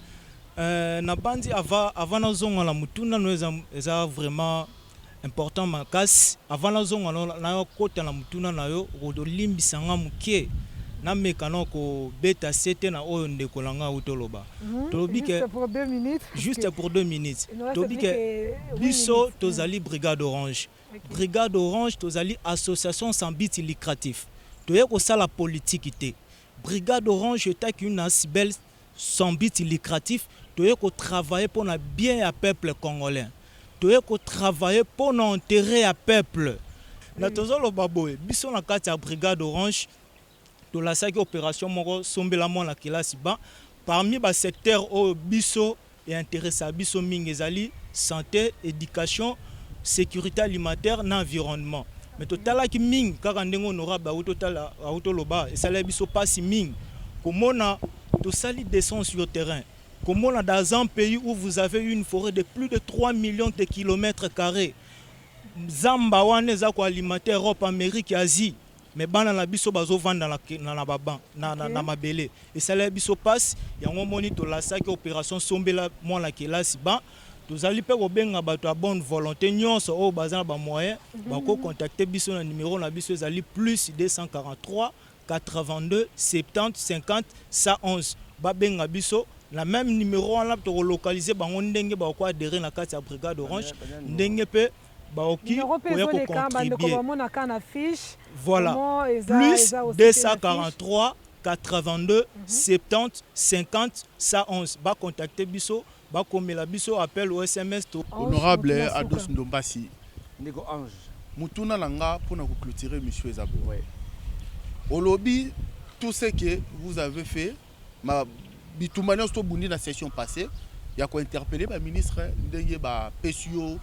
Nabandi avant na zonga la mutuna no eza vraiment important makasi avant la zonga na kota na mutuna na yo rodolimbisa nga muke na mekano ko beta sete na oyo ndeko langa utoloba. Tolobi ke juste pour 2 minutes. Tolobi ke biso tozali brigade orange. Brigade Orange, tozali association sans but lucratif. Toye ko sala politique té. Brigade Orange est une asbel sans but lucratif. Toye ko travailler pour na bien à peuple congolais. Toye ko travailler pour na intérêt à peuple. Na tozolo baboye, biso na kati ya Brigade Orange, to la saki opération moko sombela mo na kelasi ba parmi ba secteur o biso et intéressé à biso mingi ezali santé, éducation, sécurité alimentaire na environnement. Mais total qui ming kaka ndengo honorable auto loba et ça la biso passe ming comment on a to sali descend sur le terrain. Comment on a dans un pays où vous avez une forêt de plus de 3 millions de kilomètres carrés. Zamba wane za ko alimentaire Europe, Amérique, Asie. Mais bana la biso bazo vendre na baba na mabele et ça la biso passe yango moni to la saki opération sombela mo la kelasi ba tozali pe ko benga bato à bonne volonté nyonso o bazana ba moyen ba ko contacter biso na numéro na biso ezali plus 243 82 70 50 111 ba benga biso la même numéro on l'a to localiser bango ndenge ba ko adhérer na kati ya brigade orange ndenge pe baoki koya ko contribuer. Voilà, plus 243 82 70 50 111 ba contacter biso ba komela biso appel au SMS to honorable Ados Ndombasi Ndeko Ange mutuna langa pour nous clôturer monsieur Ezabo. Ouais. Au lobby tout ce que vous avez fait ma bitumane sto bundi na session passée ya ko interpeller ba ministre ndenge ba PSO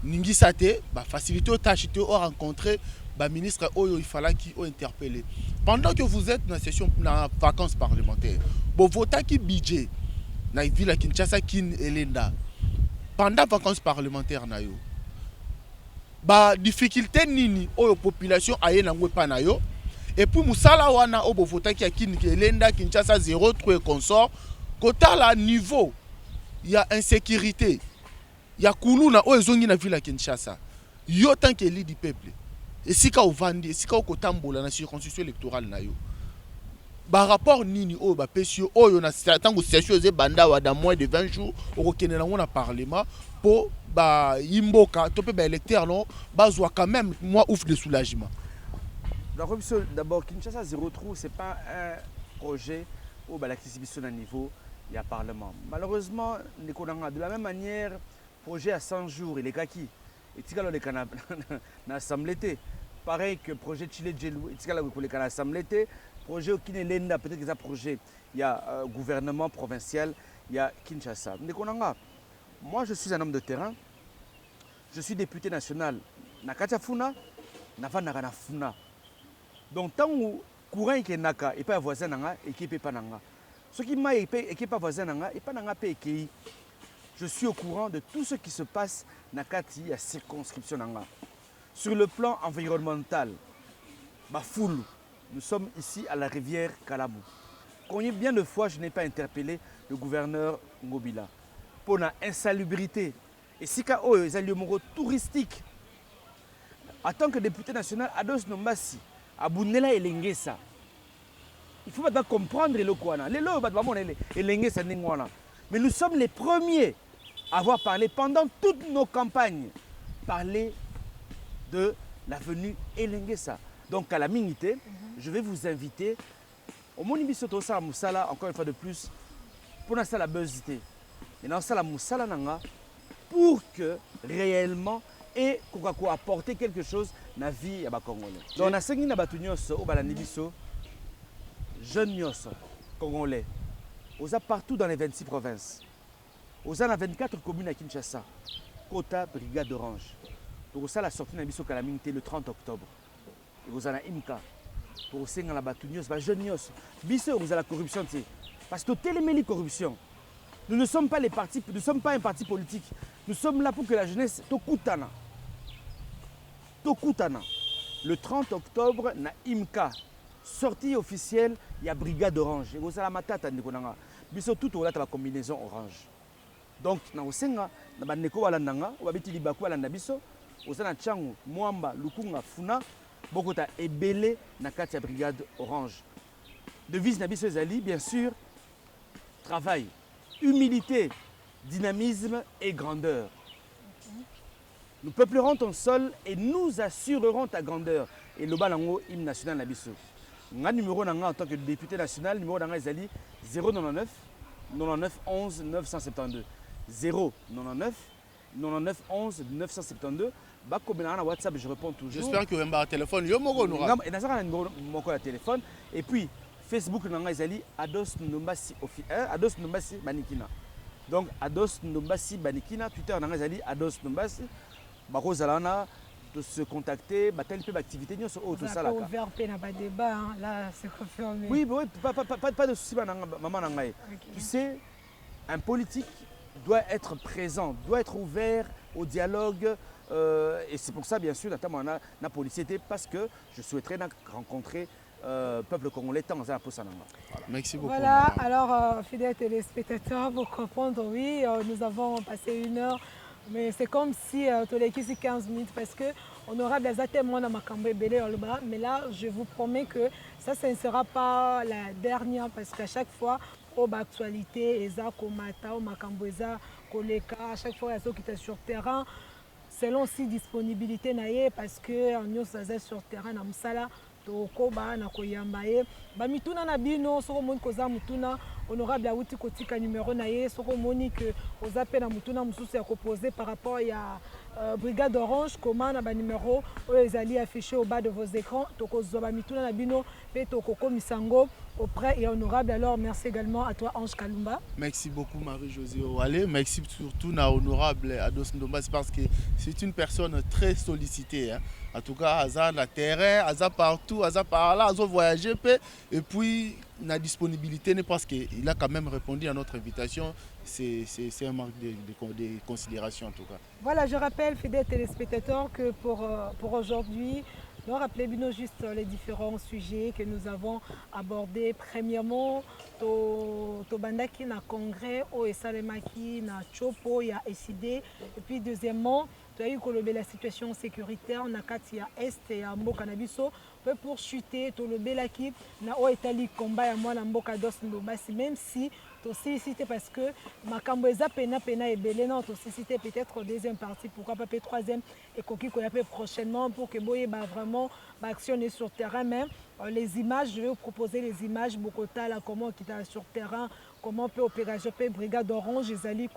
ningi sate ba faciliter tâche te rencontrer ba ministre oyo il fallait qui ont interpellé pendant que vous êtes dans la session na vacances parlementaires bo vota ki budget na ville Kinshasa kin elenda pendant vacances parlementaires na yo ba difficulté nini oyo population aye na ngwe pa na yo et puis musala wana obo vota ki kin elenda Kinshasa 03 et consort kota la niveau il y a insécurité il y a kuluna oyo zongi na ville Kinshasa yo tant que élu du peuple et si ka ovandi si ka okotambola na circonscription électorale na yo ba rapport nini oyo ba pesio oyo na tango session ze banda wa dans moins de 20 jours okokenela ngona parlement pour ba yimboka to pe ba électeur non bazwa quand même moi ouf de soulagement. D'abord Kinshasa 03 c'est pas un projet au ba l'acquisition à niveau il y a parlement. Malheureusement de la même manière projet à 100 jours il est kaki et tikalo le kana na assemblée pareil que projet Chile Djelou et tikalo ko le kana assemblée projet qui n'est l'enda peut-être que ça projet il y a gouvernement provincial il y a Kinshasa. Moi je suis un homme de terrain. Je suis député national na Katiafuna na vanaka na Funa. Donc tant où courant qui naka et pas voisin nanga équipe pas nanga. Ce qui m'a équipe pas voisin nanga et pas nanga pays. Je suis au courant de tout ce qui se passe dans la circonscription. Sur le plan environnemental, nous sommes ici à la rivière Kalamou. Combien de fois je n'ai pas interpellé le gouverneur Ngobila pour l'insalubrité. Et si il y a un lieu touristique, en tant que député national, Ados Nombasi, Abunela et Lengesa, il faut maintenant comprendre le Kouana. Mais nous sommes les premiers avoir parlé pendant toutes nos campagnes, parler de l'avenue Elengesa. Donc à la minute, je vais vous inviter au Monibisoto Sala Moussala, encore une fois de plus, pour la salle buzzité. Et dans la Moussala Nanga, pour que réellement, et qu'on apporter quelque chose dans la vie à Congolais. Donc on a 5 Nabatunios au Balanibiso, jeunes Congolais. Aux a partout dans les 26 provinces. Aux a 24 communes à Kinshasa. Kota, brigade orange. Donc ça la sortie de Bisso Calamité le 30 octobre. Et vous en avez Imka. pour osenga la bato nyonso ba jeune nyonso biso on a la corruption tu sais parce que téléméli corruption nous ne sommes pas les partis, nous ne sommes pas un parti politique, nous sommes là pour que la jeunesse tokutana le 30 octobre na IMCA sortie officielle il y a brigade orange et ça la matata ndeko nanga biso tout au la combinaison orange donc na osenga na bandeko balandanga babiti libaku balanda biso osana changu mwamba lukunga funa bokota ebele na kati ya brigade orange devise na biso ezali bien sûr travail humilité dynamisme et grandeur. Nous peuplerons ton sol et nous assurerons ta grandeur. Et le balango hymne national na biso. Nga numéro nanga en tant que député national, numéro nanga ezali 099 99 11 972. 099 99 11 972. Bakomena na WhatsApp, je réponds toujours. J'espère que vous avez un téléphone. Yo moko nora. Et na saka numéro moko la téléphone et puis Facebook nanga ezali Ados Ndombasi Ados Ndombasi Banikina. Donc Ados Ndombasi Banikina, Twitter nanga ezali Ados Ndombasi. Bako zalana de se contacter, batel peu d'activité nyonso o tout ça là. Ouvert pe na ba débat hein, là c'est confirmé. Oui, pas de souci maman nanga. Tu sais, un politique doit être présent, doit être ouvert au dialogue et c'est pour ça bien sûr notamment na policier parce que je souhaiterais rencontrer peuple congolais tant à pour ça. Merci beaucoup. Voilà, alors fidèles téléspectateurs, pour comprendre, oui, nous avons passé 1 heure, mais c'est comme si tous les 15 minutes parce que honorable Azatemon a Makambo Belé Olba, mais là je vous promets que ça ne sera pas la dernière parce qu'à chaque fois, au actualité, Eza Komata, au Makambo Eza Koleka, à chaque fois il y a ceux qui étaient sur terrain. Selon aussi disponibilité naie parce que nous sommes sur terrain na musala tokoba na koyamba ye ba mituna na bino soko moni koza mutuna honorable awuti kotika numéro naie soko moni que oza pe na mutuna mususu ya proposer par rapport ya brigade orange comment na ba numéro oyo ezali affiché au bas de vos écrans tokozwa ba mituna na bino pe tokoko misango auprès et honorable. Alors merci également à toi Ange Kalumba. Merci beaucoup Marie-Josée Owale. Merci surtout à honorable Ados Ndombasi parce que c'est une personne très sollicitée. Hein. En tout cas, Aza na terrain, Aza partout, Aza par là, Aza voyager et puis la disponibilité n'est parce qu'il a quand même répondu à notre invitation. C'est un manque de considération en tout cas. Voilà, je rappelle, fidèles téléspectateurs, que pour aujourd'hui, nous rappelons juste les différents sujets que nous avons abordés. Premièrement, Tobandaki na congrès, au Esalemaki na Chopo, il y a SID. Et puis deuxièmement, tu as eu la situation sécuritaire, na Katia Est et à Mboka Nabiso, pour chuter, tu as eu na Oetali combat à moi na Mboka Dos Ndombasi, même si tu as cité parce que ma Kamboeza pena et belé, non, tu as cité peut-être deuxième partie, pourquoi pas troisième, et qu'on appelle prochainement pour que Boye vraiment actionner sur terrain même. Les images, je vais vous proposer les images, Bokota, là, comment qui est sur terrain, comment peut opérer, je peux brigade orange, les alliés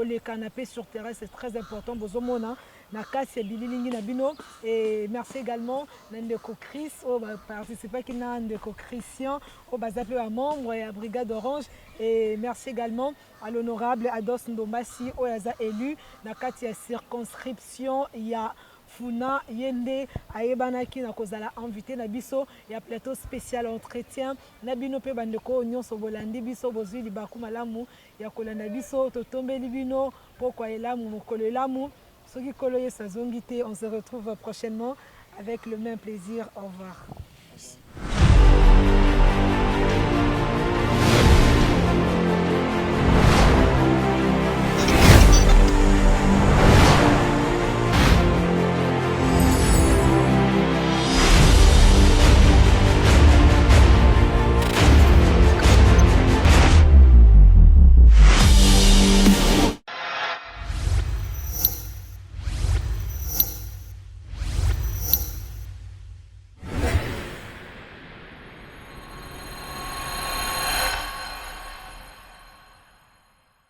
les canapés sur terrain, c'est très important. Bozomona, Nakasi Bililingi Nabino, et merci également Nandeko Chris, au participer qui n'a Nandeko Christian, au Bazapé à membre et à Brigade Orange, et merci également à l'honorable Ados Ndombasi, au Yaza élu, Nakati à circonscription, il y a Funa Yende Ayebanaki na kozala invité na biso ya plateau spécial entretien na bino pe bandeko nyonso bolandi biso bozwi libaku malamu ya kolanda biso totombeli bino pokwa elamu mokolo elamu soki kolo ye sazongi te. On se retrouve prochainement avec le même plaisir. Au revoir. Merci.